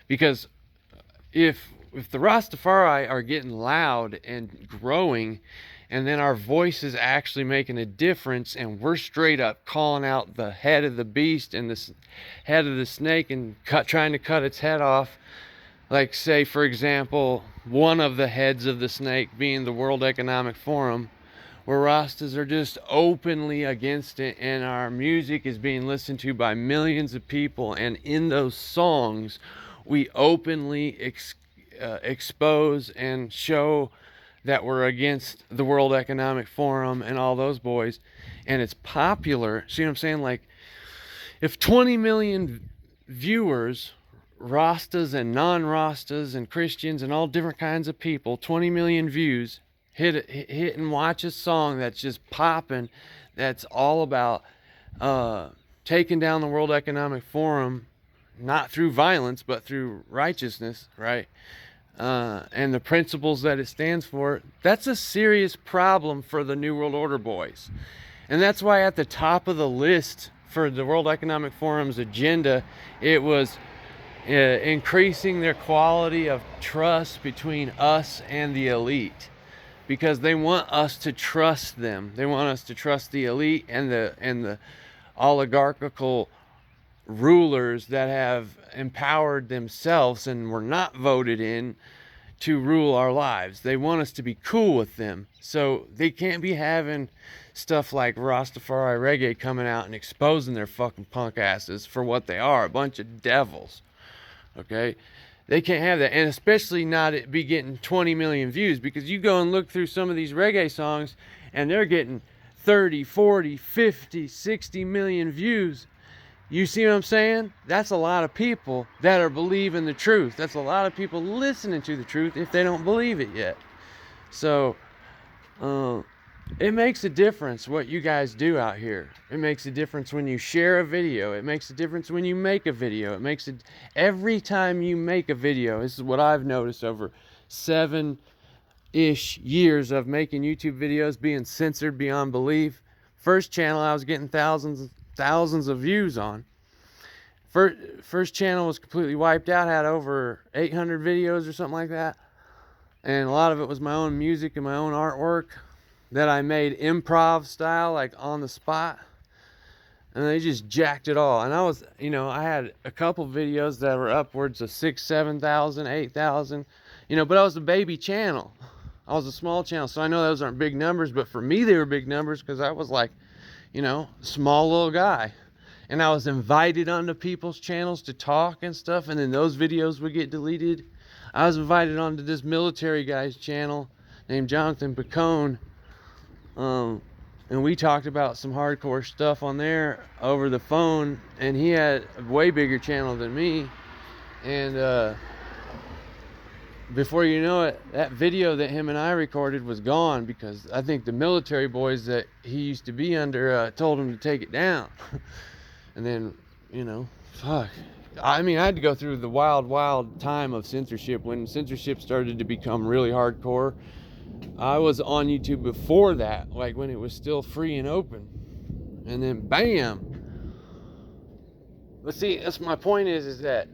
Because if the Rastafari are getting loud and growing, and then our voice is actually making a difference, and we're straight up calling out the head of the beast and the head of the snake and trying to cut its head off, like say for example one of the heads of the snake being the World Economic Forum, where Rastas are just openly against it, and our music is being listened to by millions of people, and in those songs we openly expose and show that we're against the World Economic Forum and all those boys, and it's popular. See what I'm saying? Like, if 20 million viewers, Rastas and non-Rastas and Christians and all different kinds of people, 20 million views, hit and watch a song that's just popping, that's all about taking down the World Economic Forum, not through violence but through righteousness, right? And the principles that it stands for, that's a serious problem for the New World Order boys. And that's why at the top of the list for the World Economic Forum's agenda, it was increasing their quality of trust between us and the elite. Because they want us to trust them. They want us to trust the elite and the oligarchical rulers that have empowered themselves and were not voted in to rule our lives. They want us to be cool with them. So they can't be having stuff like Rastafari reggae coming out and exposing their fucking punk asses for what they are, a bunch of devils. Okay? They can't have that, and especially not it be getting 20 million views, because you go and look through some of these reggae songs and they're getting 30, 40, 50, 60 million views. You see what I'm saying? That's a lot of people that are believing the truth. That's a lot of people listening to the truth if they don't believe it yet. So it makes a difference what you guys do out here. It makes a difference when you share a video. It makes a difference when you make a video. It makes it every time you make a video. This is what I've noticed over 7-ish years of making YouTube videos, being censored beyond belief. First channel I was getting thousands of views on. First channel was completely wiped out, had over 800 videos or something like that. And a lot of it was my own music and my own artwork that I made improv style, like on the spot. and they just jacked it all. And I was, you know, I had a couple videos that were upwards of 6,000, 7,000, 8,000, you know, but I was a baby channel. I was a small channel, so I know those aren't big numbers, but for me they were big numbers because I was like, you know, small little guy. And I was invited onto people's channels to talk and stuff, and then those videos would get deleted. I was invited onto this military guy's channel named Jonathan Picone, and we talked about some hardcore stuff on there over the phone, and he had a way bigger channel than me. And before you know it, that video that him and I recorded was gone because I think the military boys that he used to be under told him to take it down. And then, you know, fuck. I mean, I had to go through the wild time of censorship when censorship started to become really hardcore. I was on YouTube before that, like when it was still free and open. And then bam. But see, that's my point is that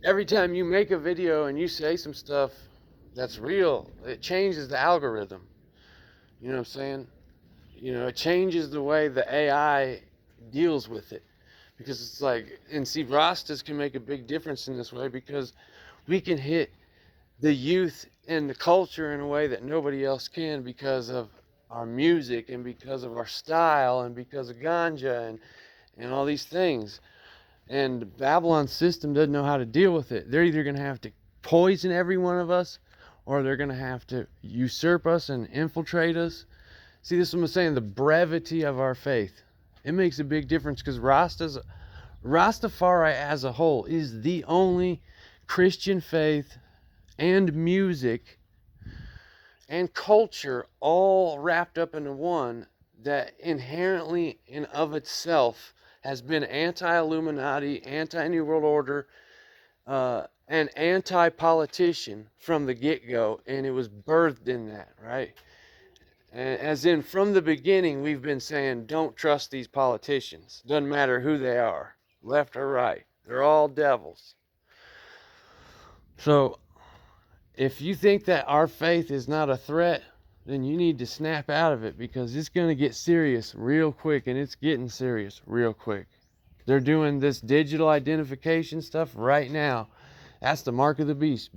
every time you make a video and you say some stuff that's real, it changes the algorithm. You know what I'm saying? You know, it changes the way the AI deals with it. Because it's like, and see, Rastas can make a big difference in this way because we can hit the youth and the culture in a way that nobody else can because of our music and because of our style and because of ganja and all these things. And Babylon's system doesn't know how to deal with it. They're either going to have to poison every one of us, or they're going to have to usurp us and infiltrate us. See, this is what I'm saying, the brevity of our faith. It makes a big difference because Rastafari as a whole is the only Christian faith and music and culture all wrapped up into one that inherently and of itself has been anti-Illuminati, anti-New World Order, and anti-politician from the get-go, and it was birthed in that, right? As in, from the beginning, we've been saying, don't trust these politicians. Doesn't matter who they are, left or right. They're all devils. So, if you think that our faith is not a threat, then you need to snap out of it because it's going to get serious real quick, and it's getting serious real quick. They're doing this digital identification stuff right now. That's the mark of the beast.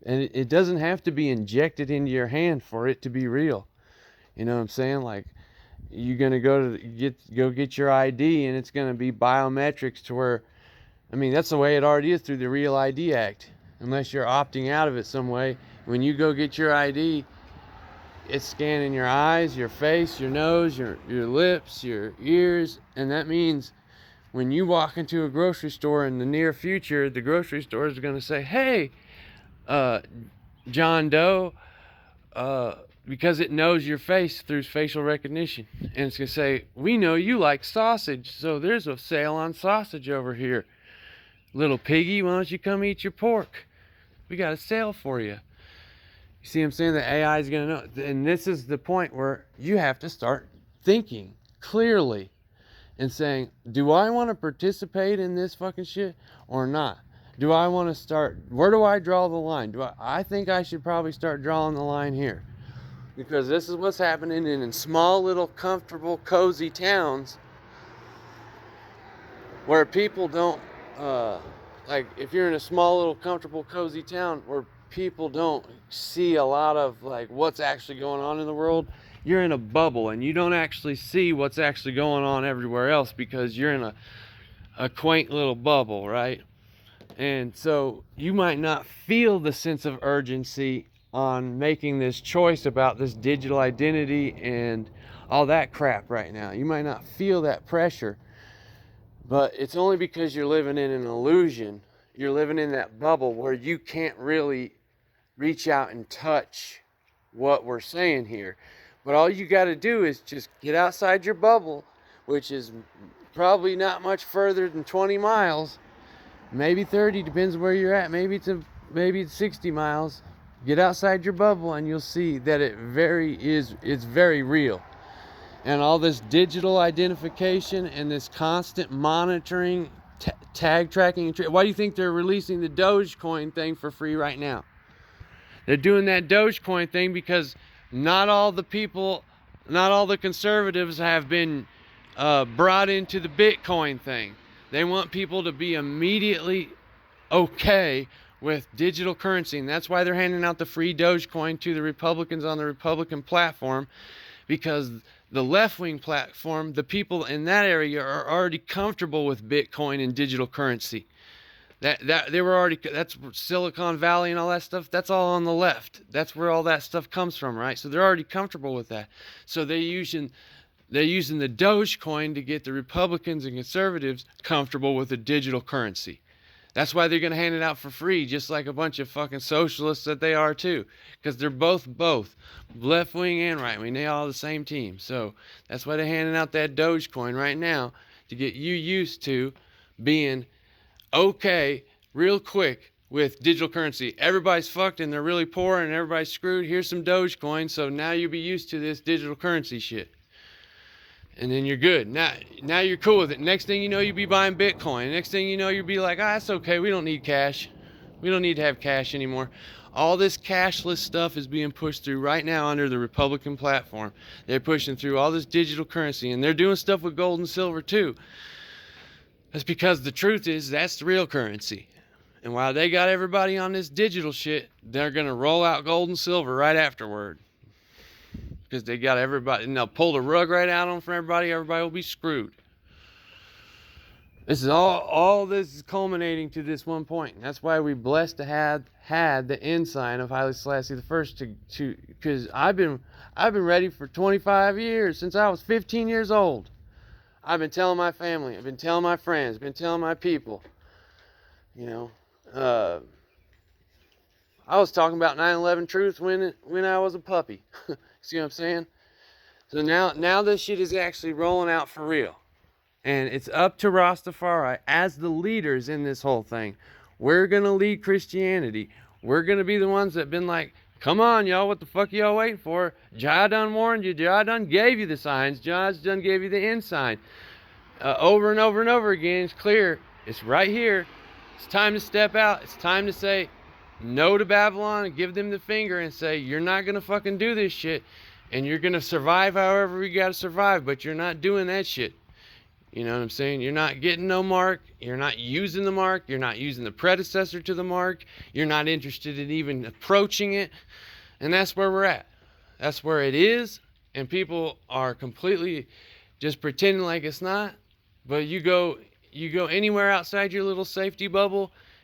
And it doesn't have to be injected into your hand for it to be real. You know what I'm saying? Like, you're going to go get your ID, and it's going to be biometrics to where, I mean, that's the way it already is through the Real ID Act. Unless you're opting out of it some way. When you go get your ID, it's scanning your eyes, your face, your nose, your lips, your ears. And that means when you walk into a grocery store in the near future, the grocery store is going to say, hey, John Doe, because it knows your face through facial recognition. And it's going to say, we know you like sausage, so there's a sale on sausage over here. Little piggy, why don't you come eat your pork? We got a sale for you. You see what I'm saying? The AI is going to know. And this is the point where you have to start thinking clearly and saying, do I want to participate in this fucking shit or not? Do I want to start, where do I draw the line? I think I should probably start drawing the line here. Because this is what's happening in small little comfortable cozy towns where people don't, like if you're in a small little comfortable cozy town where people don't see a lot of like what's actually going on in the world, you're in a bubble and you don't actually see what's actually going on everywhere else because you're in a quaint little bubble, right? And so you might not feel the sense of urgency on making this choice about this digital identity and all that crap right now. You might not feel that pressure, but it's only because you're living in an illusion. You're living in that bubble where you can't really reach out and touch what we're saying here. But all you got to do is just get outside your bubble, which is probably not much further than 20 miles, maybe 30, depends where you're at. Maybe it's 60 miles. Get outside your bubble and you'll see that it's very real. And all this digital identification and this constant monitoring, tag tracking. Why do you think they're releasing the Dogecoin thing for free right now? They're doing that Dogecoin thing because not all the conservatives have been brought into the Bitcoin thing. They want people to be immediately okay with digital currency, and that's why they're handing out the free Dogecoin to the Republicans on the Republican platform, because the left-wing platform, the people in that area are already comfortable with Bitcoin and digital currency. They were already, that's Silicon Valley and all that stuff, that's all on the left. That's where all that stuff comes from, right? So they're already comfortable with that. So they're using the Dogecoin to get the Republicans and conservatives comfortable with the digital currency. That's why they're going to hand it out for free, just like a bunch of fucking socialists that they are too. Because they're both left wing and right wing. They all the same team. So that's why they're handing out that Dogecoin right now, to get you used to being okay real quick with digital currency. Everybody's fucked and they're really poor and everybody's screwed. Here's some Dogecoin, so now you'll be used to this digital currency shit. And then you're good. Now you're cool with it. Next thing you know, you'll be buying Bitcoin. Next thing you know, you'll be like, that's okay. We don't need cash. We don't need to have cash anymore. All this cashless stuff is being pushed through right now under the Republican platform. They're pushing through all this digital currency, and they're doing stuff with gold and silver too. That's because the truth is, that's the real currency. And while they got everybody on this digital shit, they're going to roll out gold and silver right afterward. Because they got everybody, and they'll pull the rug right out on from everybody. Everybody will be screwed. This is all this is culminating to this one point. And that's why we're blessed to have had the ensign of Haile-Selassie the First, because I've been ready for 25 years, since I was 15 years old. I've been telling my family, I've been telling my friends, I've been telling my people. You know, I was talking about 9/11 truth when I was a puppy. See what I'm saying? So now this shit is actually rolling out for real. And it's up to Rastafari as the leaders in this whole thing. We're going to lead Christianity. We're going to be the ones that been like, come on, y'all, what the fuck y'all waiting for? Jah done warned you. Jah done gave you the signs. Jah done gave you the ensign. Over and over and over again, it's clear. It's right here. It's time to step out. It's time to say no to Babylon and give them the finger and say, you're not going to fucking do this shit. And you're going to survive however you got to survive, but you're not doing that shit. You know what I'm saying? You're not getting no mark. You're not using the mark. You're not using the predecessor to the mark. You're not interested in even approaching it. And that's where we're at. That's where it is. And people are completely just pretending like it's not. But you go anywhere outside your little safety bubble,